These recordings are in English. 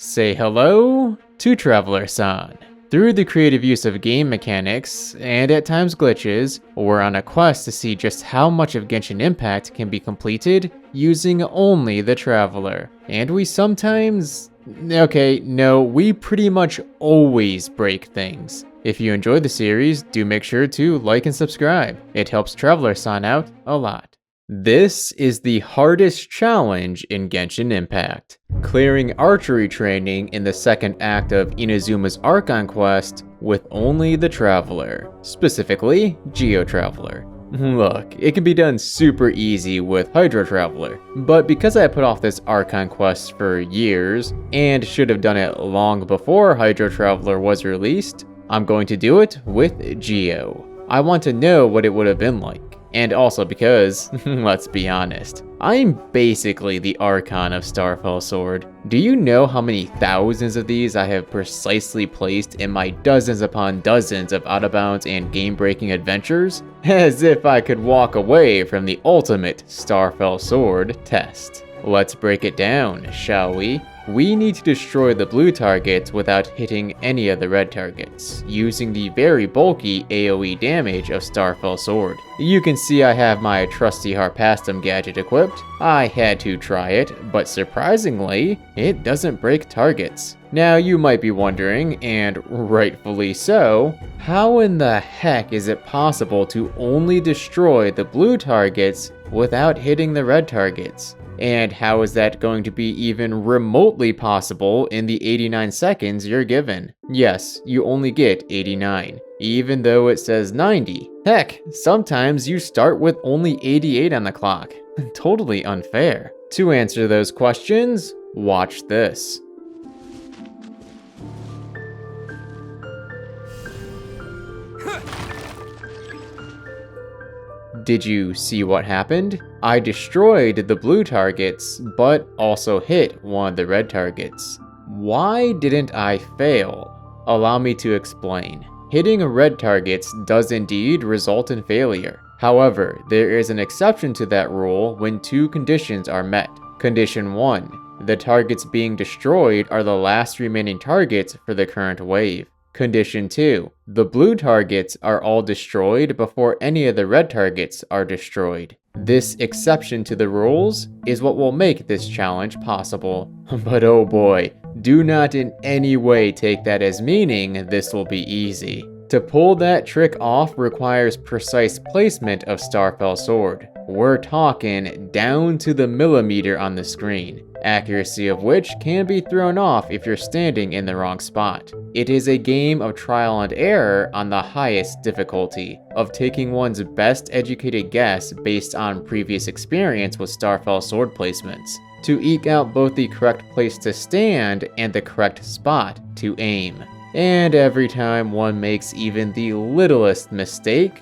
Say hello to travelersan. Through the creative use of game mechanics, and at times glitches, we're on a quest to see just how much of Genshin Impact can be completed using only the Traveler. And we sometimes... we pretty much always break things. If you enjoyed the series, do make sure to like and subscribe. It helps travelersan out a lot. This is the hardest challenge in Genshin Impact. Clearing archery training in the second act of Inazuma's Archon Quest with only the Traveler, specifically Geo Traveler. Look, it can be done super easy with Hydro Traveler, but because I put off this Archon Quest for years, and should have done it long before Hydro Traveler was released, I'm going to do it with Geo. I want to know what it would have been like. And also because, let's be honest, I'm basically the Archon of Starfell Sword. Do you know how many thousands of these I have precisely placed in my dozens upon dozens of out-of-bounds and game-breaking adventures? As if I could walk away from the ultimate Starfell Sword test. Let's break it down, shall we? We need to destroy the blue targets without hitting any of the red targets, using the very bulky AoE damage of Starfell Sword. You can see I have my trusty Harpastum gadget equipped. I had to try it, but surprisingly, it doesn't break targets. Now you might be wondering, and rightfully so, how in the heck is it possible to only destroy the blue targets without hitting the red targets? And how is that going to be even remotely possible in the 89 seconds you're given? Yes, you only get 89, even though it says 90. Heck, sometimes you start with only 88 on the clock. Totally unfair. To answer those questions, watch this. Did you see what happened? I destroyed the blue targets, but also hit one of the red targets. Why didn't I fail? Allow me to explain. Hitting red targets does indeed result in failure. However, there is an exception to that rule when two conditions are met. Condition 1. The targets being destroyed are the last remaining targets for the current wave. Condition 2. The blue targets are all destroyed before any of the red targets are destroyed. This exception to the rules is what will make this challenge possible. But oh boy, do not in any way take that as meaning this will be easy. To pull that trick off requires precise placement of Starfell Sword. We're talking down to the millimeter on the screen, accuracy of which can be thrown off if you're standing in the wrong spot. It is a game of trial and error on the highest difficulty, of taking one's best educated guess based on previous experience with Starfell Sword placements, to eke out both the correct place to stand and the correct spot to aim. And every time one makes even the littlest mistake,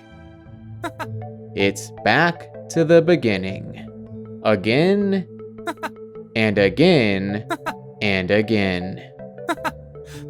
it's back to the beginning. Again, and again, and again.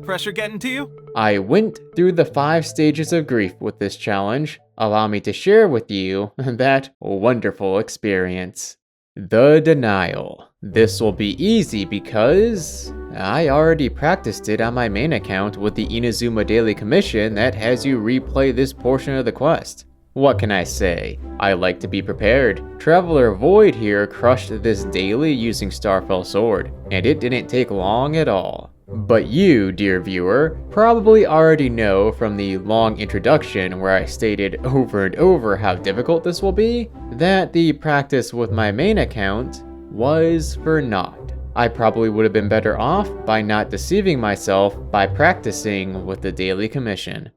Pressure getting to you? I went through the 5 stages of grief with this challenge. Allow me to share with you that wonderful experience. The denial. This will be easy because I already practiced it on my main account with the Inazuma daily commission that has you replay this portion of the quest. What can I say? I like to be prepared. Traveler Void here crushed this daily using Starfell Sword, and it didn't take long at all. But you, dear viewer, probably already know from the long introduction where I stated over and over how difficult this will be, that the practice with my main account was for naught. I probably would have been better off by not deceiving myself by practicing with the daily commission.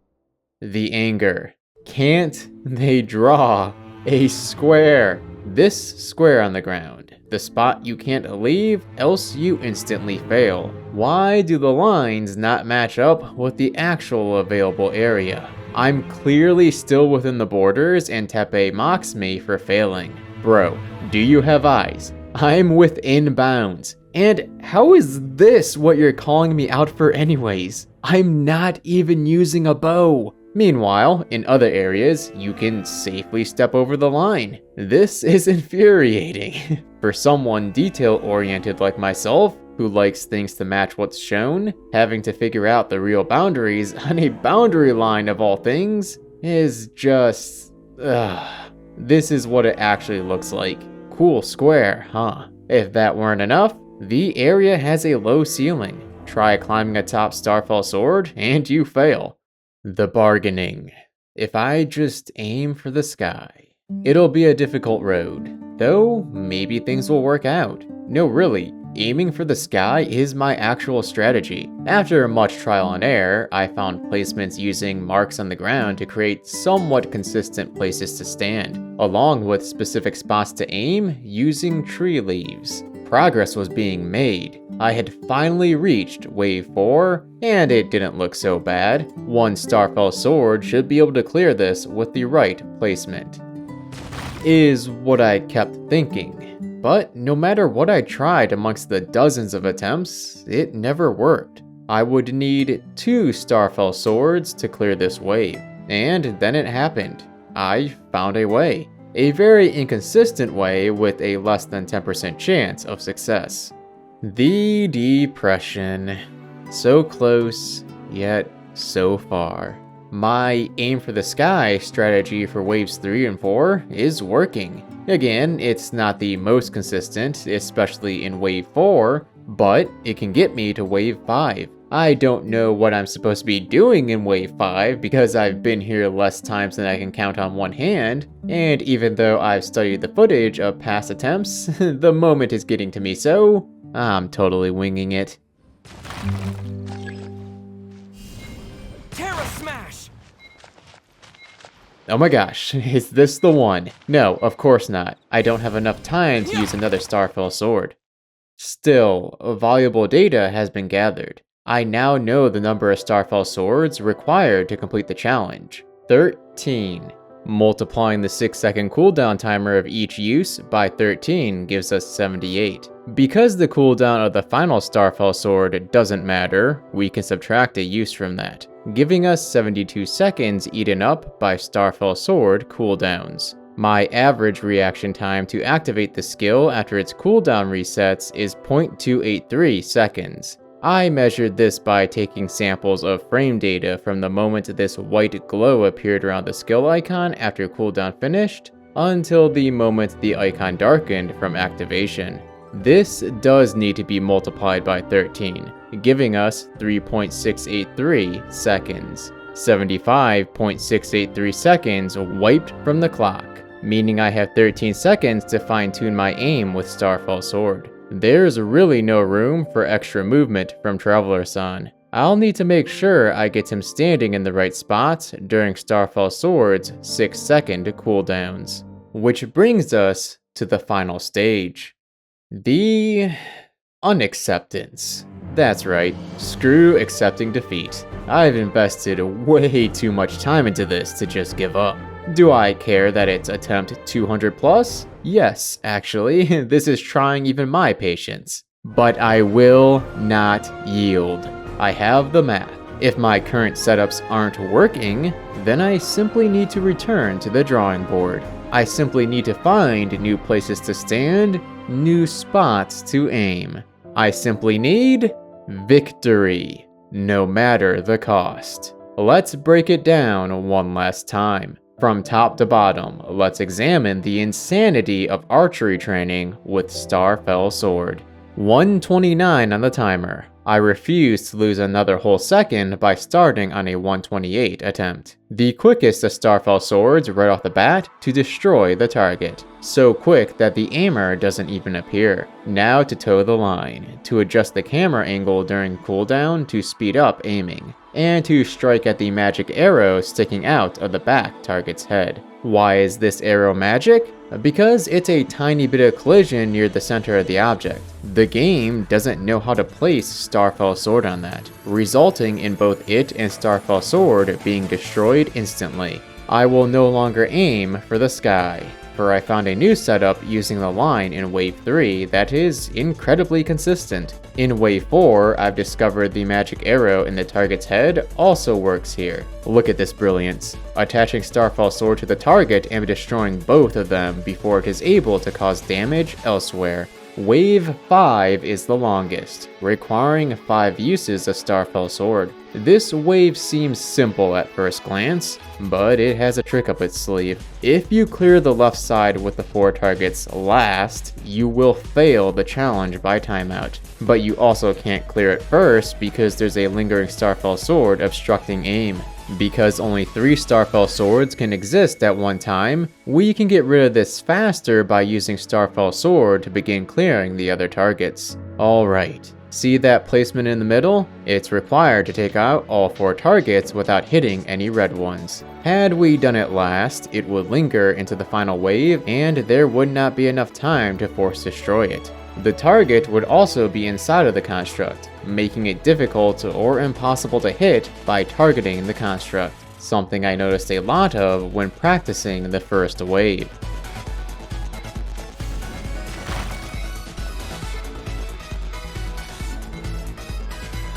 The anger. Can't they draw a square? This square on the ground. The spot you can't leave, else you instantly fail. Why do the lines not match up with the actual available area? I'm clearly still within the borders and Teppei mocks me for failing. Bro, do you have eyes? I'm within bounds. And how is this what you're calling me out for anyways? I'm not even using a bow. Meanwhile, in other areas, you can safely step over the line. This is infuriating. For someone detail-oriented like myself, who likes things to match what's shown, having to figure out the real boundaries on a boundary line of all things is just... This is what it actually looks like. Cool square, huh? If that weren't enough, the area has a low ceiling. Try climbing atop Starfell Sword and you fail. The bargaining. If I just aim for the sky. It'll be a difficult road, though maybe things will work out. No, really, aiming for the sky is my actual strategy. After much trial and error, I found placements using marks on the ground to create somewhat consistent places to stand, along with specific spots to aim using tree leaves. Progress was being made. I had finally reached Wave 4, and it didn't look so bad. One Starfell Sword should be able to clear this with the right placement. Is what I kept thinking. But no matter what I tried amongst the dozens of attempts, it never worked. I would need 2 Starfell Swords to clear this wave, and then it happened. I found a way. A very inconsistent way with a less than 10% chance of success. The depression. So close, yet so far. My aim for the sky strategy for waves 3 and 4 is working. Again, it's not the most consistent, especially in wave 4, but it can get me to wave 5. I don't know what I'm supposed to be doing in wave 5 because I've been here less times than I can count on one hand, and even though I've studied the footage of past attempts, the moment is getting to me, so I'm totally winging it. Terra Smash! Oh my gosh, is this the one? No, of course not. I don't have enough time to use another Starfell Sword. Still, valuable data has been gathered. I now know the number of Starfell Swords required to complete the challenge. 13. Multiplying the 6-second cooldown timer of each use by 13 gives us 78. Because the cooldown of the final Starfell Sword doesn't matter, we can subtract a use from that, giving us 72 seconds eaten up by Starfell Sword cooldowns. My average reaction time to activate the skill after its cooldown resets is 0.283 seconds. I measured this by taking samples of frame data from the moment this white glow appeared around the skill icon after cooldown finished, until the moment the icon darkened from activation. This does need to be multiplied by 13, giving us 3.683 seconds. 75.683 seconds wiped from the clock, meaning I have 13 seconds to fine-tune my aim with Starfell Sword. There's really no room for extra movement from travelersan. I'll need to make sure I get him standing in the right spots during Starfell Sword's 6-second cooldowns. Which brings us to the final stage. The unacceptance. That's right, screw accepting defeat. I've invested way too much time into this to just give up. Do I care that it's attempt 200 plus? Yes, actually, this is trying even my patience. But I will not yield. I have the math. If my current setups aren't working, then I simply need to return to the drawing board. I simply need to find new places to stand, new spots to aim. I simply need victory, no matter the cost. Let's break it down one last time. From top to bottom, let's examine the insanity of archery training with Starfell Sword. 129 on the timer. I refuse to lose another whole second by starting on a 128 attempt. The quickest of Starfell Swords right off the bat to destroy the target. So quick that the aimer doesn't even appear. Now to toe the line, to adjust the camera angle during cooldown to speed up aiming, and to strike at the magic arrow sticking out of the back target's head. Why is this arrow magic? Because it's a tiny bit of collision near the center of the object. The game doesn't know how to place Starfell Sword on that, resulting in both it and Starfell Sword being destroyed instantly. I will no longer aim for the sky, for I found a new setup using the line in Wave 3 that is incredibly consistent. In Wave 4, I've discovered the magic arrow in the target's head also works here. Look at this brilliance. Attaching Starfell Sword to the target and destroying both of them before it is able to cause damage elsewhere. Wave 5 is the longest, requiring 5 uses of Starfell Sword. This wave seems simple at first glance, but it has a trick up its sleeve. If you clear the left side with the 4 targets last, you will fail the challenge by timeout. But you also can't clear it first because there's a lingering Starfell Sword obstructing aim. Because only 3 Starfell Swords can exist at one time, we can get rid of this faster by using Starfell Sword to begin clearing the other targets. Alright, see that placement in the middle? It's required to take out all 4 targets without hitting any red ones. Had we done it last, it would linger into the final wave and there would not be enough time to force destroy it. The target would also be inside of the construct, making it difficult or impossible to hit by targeting the construct, something I noticed a lot of when practicing the first wave.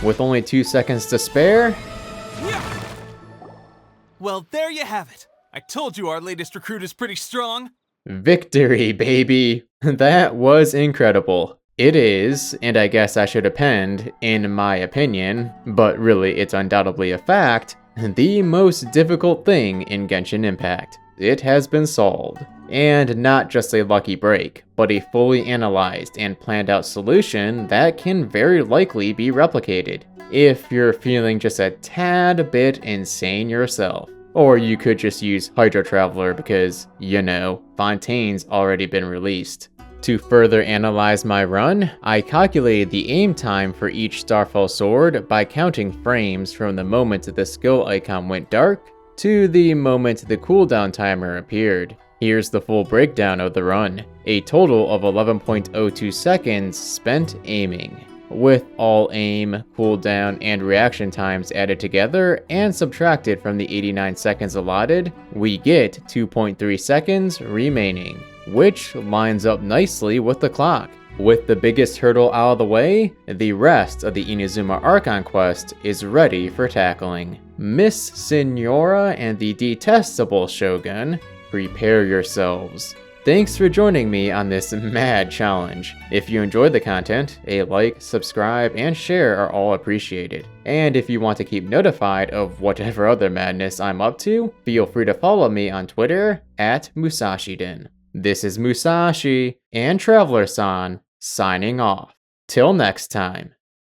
With only 2 seconds to spare, Well, there you have it. I told you our latest recruit is pretty strong. victory, baby! That was incredible. It is, and I guess I should append, in my opinion, but really it's undoubtedly a fact, the most difficult thing in Genshin Impact. It has been solved. And not just a lucky break, but a fully analyzed and planned out solution that can very likely be replicated, if you're feeling just a tad bit insane yourself. Or you could just use Geo Traveler because, you know, Fontaine's already been released. To further analyze my run, I calculated the aim time for each Starfell Sword by counting frames from the moment the skill icon went dark to the moment the cooldown timer appeared. Here's the full breakdown of the run. A total of 11.02 seconds spent aiming. With all aim, cooldown, and reaction times added together and subtracted from the 89 seconds allotted, we get 2.3 seconds remaining, which lines up nicely with the clock. With the biggest hurdle out of the way, the rest of the Inazuma Archon Quest is ready for tackling. Miss Signora and the detestable Shogun, prepare yourselves. Thanks for joining me on this mad challenge. If you enjoyed the content, a like, subscribe, and share are all appreciated. And if you want to keep notified of whatever other madness I'm up to, feel free to follow me on Twitter @Moosashi. This is Moosashi and travelersan signing off. Till next time.